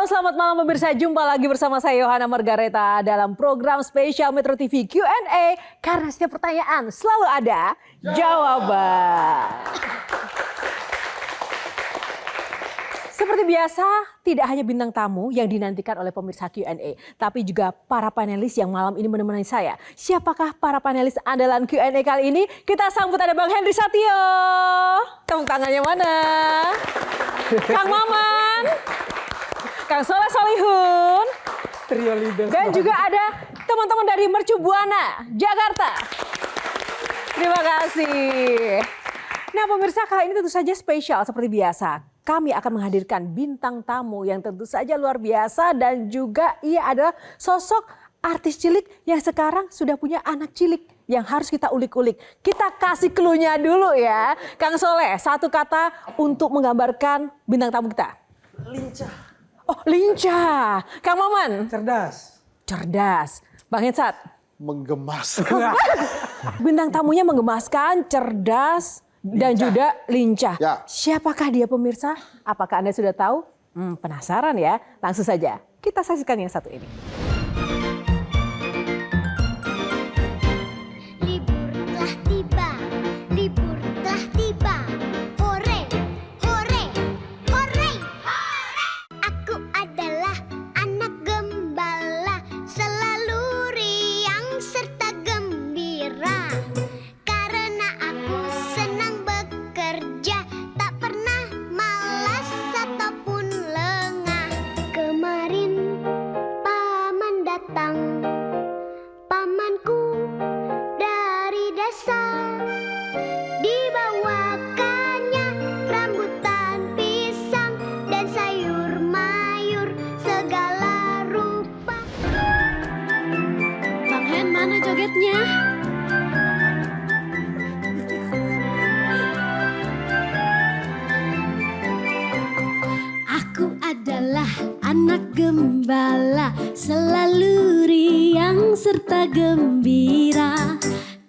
Selamat malam pemirsa. Jumpa lagi bersama saya Yohana Margareta dalam program spesial Metro TV Q&A. Karena setiap pertanyaan selalu ada jawaban. Seperti biasa, tidak hanya bintang tamu yang dinantikan oleh pemirsa Q&A, tapi juga para panelis yang malam ini menemani saya. Siapakah para panelis andalan Q&A kali ini? Kita sambut ada Bang Henry Satio. Tepuk tangannya mana? Kang Maman, Kang Soleh Solihun, trio leader. dan juga ada teman-teman dari Mercu Buana, Jakarta. Terima kasih. Nah pemirsa, kali ini tentu saja spesial seperti biasa. Kami akan menghadirkan bintang tamu yang tentu saja luar biasa dan juga ia adalah sosok artis cilik yang sekarang sudah punya anak cilik yang harus kita ulik-ulik. Kita kasih clue-nya dulu ya. Kang Soleh, satu kata untuk menggambarkan bintang tamu kita. Lincah. Oh, lincah. Kang Maman? Cerdas. Cerdas. Bang Hensat? Menggemaskan. Bintang tamunya menggemaskan, cerdas, dan juga lincah. Ya. Siapakah dia pemirsa? Apakah Anda sudah tahu? Penasaran ya? Langsung saja kita saksikan yang satu ini. Libur telah tiba, libur telah tiba. Hore, hore, hore, hore. Aku adalah anak gembala, selalu riang serta gembira. Karena aku senang bekerja, tak pernah malas ataupun lengah. Kemarin paman datang, pamanku dari desa, dibawakannya rambutan pisang dan sayur mayur segala rupa. Bang Hen, mana jogetnya? Aku adalah anak gembala, selalu riang serta gembira.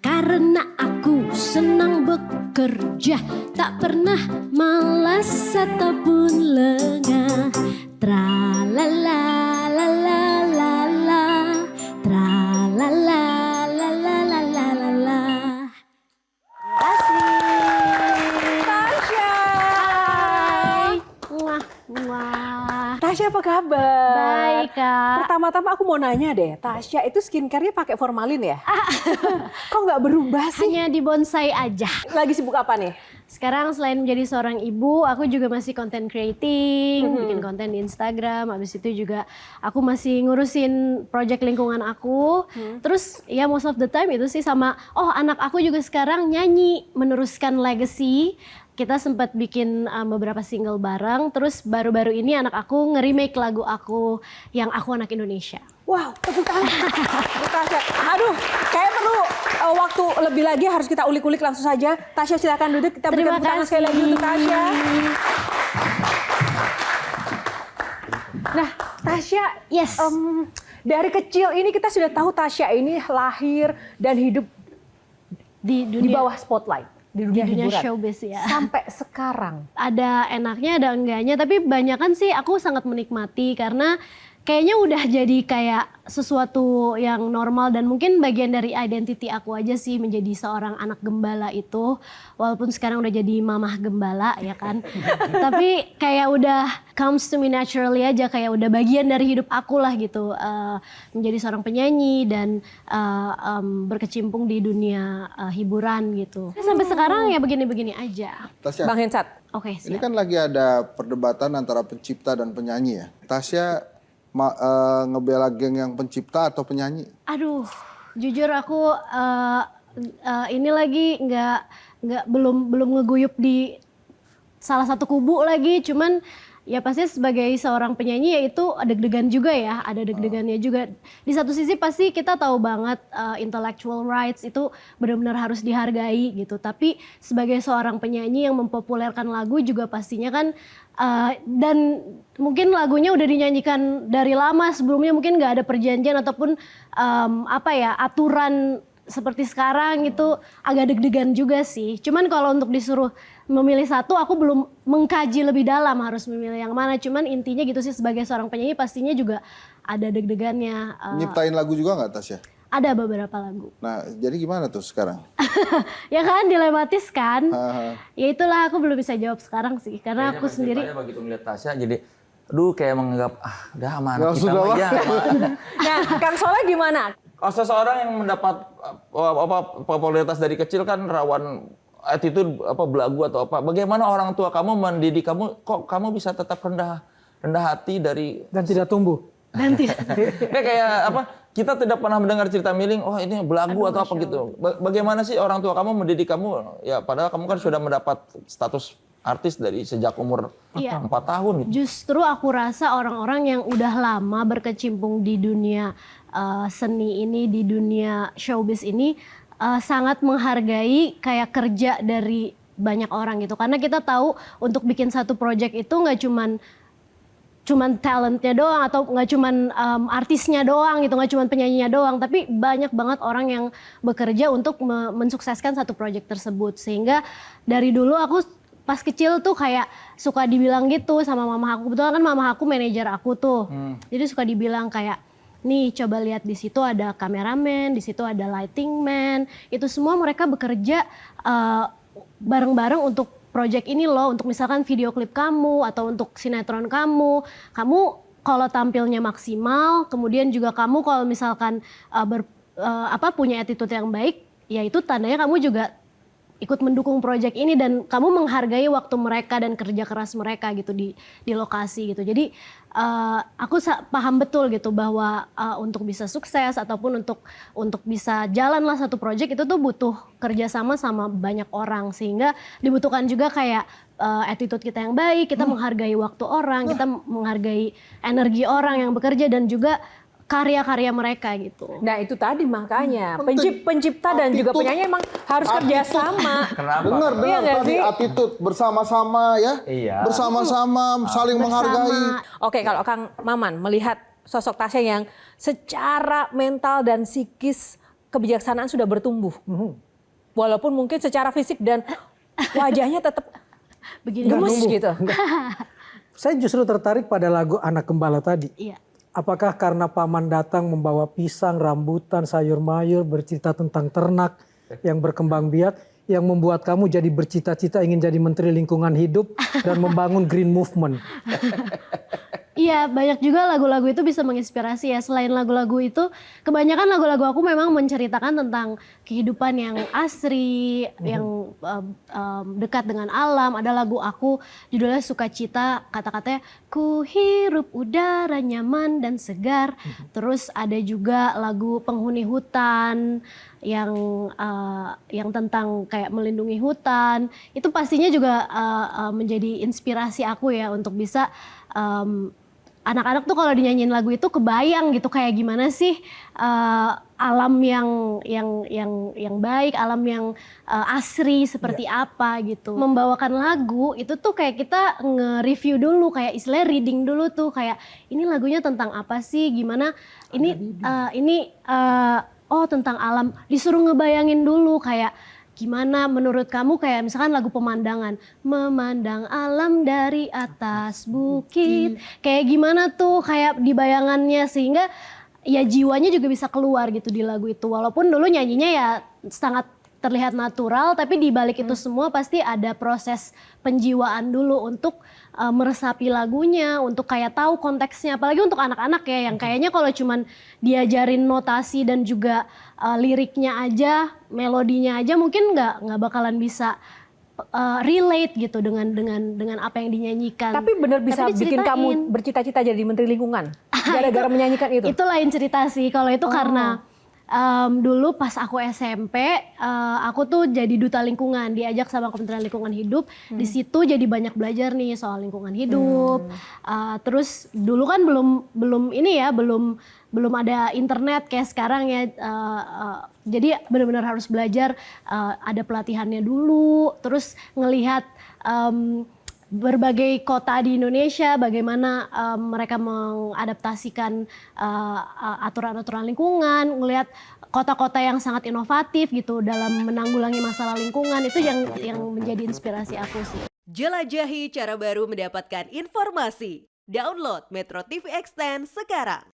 Karena aku senang bekerja, tak pernah malas ataupun lengah. Tra-la-la, la-la-la-la, tra-la-la, la-la-la-la-la. Tasya. Wah, wah. Tasya apa kabar? Baik, Kak. Pertama-tama aku mau nanya deh, Tasya itu skincare-nya pakai formalin ya? Kok nggak berubah sih? Hanya di bonsai aja. Lagi sibuk apa nih? Sekarang selain menjadi seorang ibu, aku juga masih content creating, bikin konten di Instagram. Habis itu juga aku masih ngurusin project lingkungan aku. Terus ya most of the time itu sih sama, anak aku juga sekarang nyanyi, meneruskan legacy. Kita sempat bikin beberapa single bareng. Terus baru-baru ini anak aku nge-remake lagu aku yang Aku Anak Indonesia. Wow, tepuk tangan. Tepuk Tasya. Aduh, kayak perlu waktu lebih lagi, harus kita ulik-ulik langsung saja. Tasya silakan duduk, kita berikan tepuk tangan sekali lagi untuk Tasya. Nah, Tasya, Yes. dari kecil ini kita sudah tahu Tasya ini lahir dan hidup Di di dunia, bawah spotlight, di di dunia dunia hiburan. showbiz ya. Sampai sekarang. Ada enaknya, ada enggaknya, tapi banyakan sih aku sangat menikmati karena kayaknya udah jadi kayak sesuatu yang normal dan mungkin bagian dari identity aku aja sih menjadi seorang anak gembala itu. Walaupun sekarang udah jadi mamah gembala ya kan. Tapi kayak udah comes to me naturally aja, kayak udah bagian dari hidup aku lah gitu. Menjadi seorang penyanyi dan berkecimpung di dunia hiburan gitu. Sampai sekarang ya begini-begini aja. Tasya, Bang Hensat. Oke, ini siap. kan lagi ada perdebatan antara pencipta dan penyanyi ya. Tasya ngebela geng yang pencipta atau penyanyi? Aduh, jujur aku ini lagi belum ngeguyup di salah satu kubu lagi, cuman ya pasti sebagai seorang penyanyi ya itu deg-degan juga ya, ada deg-degannya juga. Di satu sisi pasti kita tahu banget intellectual rights itu benar-benar harus dihargai gitu. Tapi sebagai seorang penyanyi yang mempopulerkan lagu juga pastinya kan dan mungkin lagunya udah dinyanyikan dari lama sebelumnya, mungkin nggak ada perjanjian ataupun aturan seperti sekarang itu agak deg-degan juga sih. Cuman kalau untuk disuruh memilih satu, aku belum mengkaji lebih dalam harus memilih yang mana. Cuman intinya gitu sih, sebagai seorang penyanyi pastinya juga ada deg-degannya. Nyiptain lagu juga nggak Tasya? Ada beberapa lagu. Nah, jadi gimana tuh sekarang? Ya kan, dilematis kan. Haha. Ya itulah, aku belum bisa jawab sekarang sih. Karena aku sendiri. Begitu ngeliat Tasya jadi, aduh kayak menganggap, udah aman, Ya, kita sudah mah lah. aja. Nah, Kang Soleh gimana? Seseorang yang mendapat popularitas dari kecil kan rawan attitude belagu atau apa. Bagaimana orang tua kamu mendidik kamu, kok kamu bisa tetap rendah hati dari Dan tidak tumbuh. Dan tidak. kayak apa? Kita tidak pernah mendengar cerita miling, oh ini belagu atau apa gitu. Bagaimana sih orang tua kamu mendidik kamu? Ya padahal kamu kan sudah mendapat status artis dari sejak umur Iya. 4 tahun gitu. Justru aku rasa orang-orang yang udah lama berkecimpung di dunia seni ini, di dunia showbiz ini sangat menghargai kayak kerja dari banyak orang gitu. Karena kita tahu untuk bikin satu project itu nggak cuman talentnya doang atau nggak cuman artisnya doang gitu, nggak cuman penyanyinya doang, tapi banyak banget orang yang bekerja untuk mensukseskan satu project tersebut. Sehingga dari dulu aku pas kecil tuh kayak suka dibilang gitu sama mama aku. Kebetulan kan mama aku manajer aku tuh. Jadi suka dibilang kayak, nih coba lihat di situ ada kameramen, di situ ada lighting man. Itu semua mereka bekerja bareng-bareng untuk project ini loh, untuk misalkan video klip kamu atau untuk sinetron kamu. Kamu kalau tampilnya maksimal, kemudian juga kamu kalau misalkan punya attitude yang baik, ya itu tandanya kamu juga ikut mendukung project ini dan kamu menghargai waktu mereka dan kerja keras mereka gitu di lokasi gitu. Jadi aku paham betul gitu bahwa untuk bisa sukses ataupun untuk bisa jalan lah satu project itu tuh butuh kerjasama sama banyak orang, sehingga dibutuhkan juga kayak attitude kita yang baik, kita menghargai waktu orang, kita menghargai energi orang yang bekerja dan juga karya-karya mereka gitu. Nah itu tadi makanya Penting. pencipta dan juga Attitude. penyanyi emang harus kerjasama. Kenapa? Dengar Iya nggak tadi sih? attitude bersama-sama ya. Iya. Bersama-sama saling menghargai. Oke, kalau Kang Maman melihat sosok Tasya yang secara mental dan psikis kebijaksanaan sudah bertumbuh. Walaupun mungkin secara fisik dan wajahnya tetap Begini. gemes tumbuh. gitu. Saya justru tertarik pada lagu Anak Gembala tadi. Iya. Apakah karena paman datang membawa pisang, rambutan, sayur mayur, bercerita tentang ternak yang berkembang biak, yang membuat kamu jadi bercita-cita ingin jadi Menteri Lingkungan Hidup dan membangun Green Movement? Iya, banyak juga lagu-lagu itu bisa menginspirasi ya. Selain lagu-lagu itu, kebanyakan lagu-lagu aku memang menceritakan tentang kehidupan yang asri, yang dekat dengan alam. Ada lagu aku judulnya Sukacita, kata-katanya ku hirup udara nyaman dan segar. Terus ada juga lagu Penghuni Hutan yang tentang kayak melindungi hutan. Itu pastinya juga menjadi inspirasi aku ya untuk bisa anak-anak tuh kalau dinyanyiin lagu itu kebayang gitu kayak gimana sih alam yang baik, alam yang asri seperti apa gitu. Membawakan lagu itu tuh kayak kita nge-review dulu, kayak istilahnya reading dulu tuh, kayak ini lagunya tentang apa sih, gimana oh tentang alam, disuruh ngebayangin dulu kayak gimana menurut kamu, kayak misalkan lagu Pemandangan, memandang alam dari atas bukit, kayak gimana tuh kayak di bayangannya, sehingga ya jiwanya juga bisa keluar gitu di lagu itu. Walaupun dulu nyanyinya ya sangat terlihat natural, tapi di balik itu semua pasti ada proses penjiwaan dulu untuk meresapi lagunya, untuk kayak tahu konteksnya, apalagi untuk anak-anak ya yang kayaknya kalau cuman diajarin notasi dan juga liriknya aja, melodinya aja mungkin nggak bakalan bisa relate gitu dengan apa yang dinyanyikan. Tapi benar bisa Tapi bikin diceritain. kamu bercita-cita jadi Menteri Lingkungan gara-gara menyanyikan itu. Itu lain cerita sih. Kalau itu karena dulu pas aku SMP, aku tuh jadi duta lingkungan, diajak sama Kementerian Lingkungan Hidup. Di situ jadi banyak belajar nih soal lingkungan hidup. Terus dulu kan belum ada internet kayak sekarang ya. Jadi benar-benar harus belajar, ada pelatihannya dulu. Terus ngelihat berbagai kota di Indonesia, bagaimana mereka mengadaptasikan aturan-aturan lingkungan, ngelihat kota-kota yang sangat inovatif gitu dalam menanggulangi masalah lingkungan, itu yang menjadi inspirasi aku sih. Jelajahi cara baru mendapatkan informasi. Download Metro TV Extend sekarang.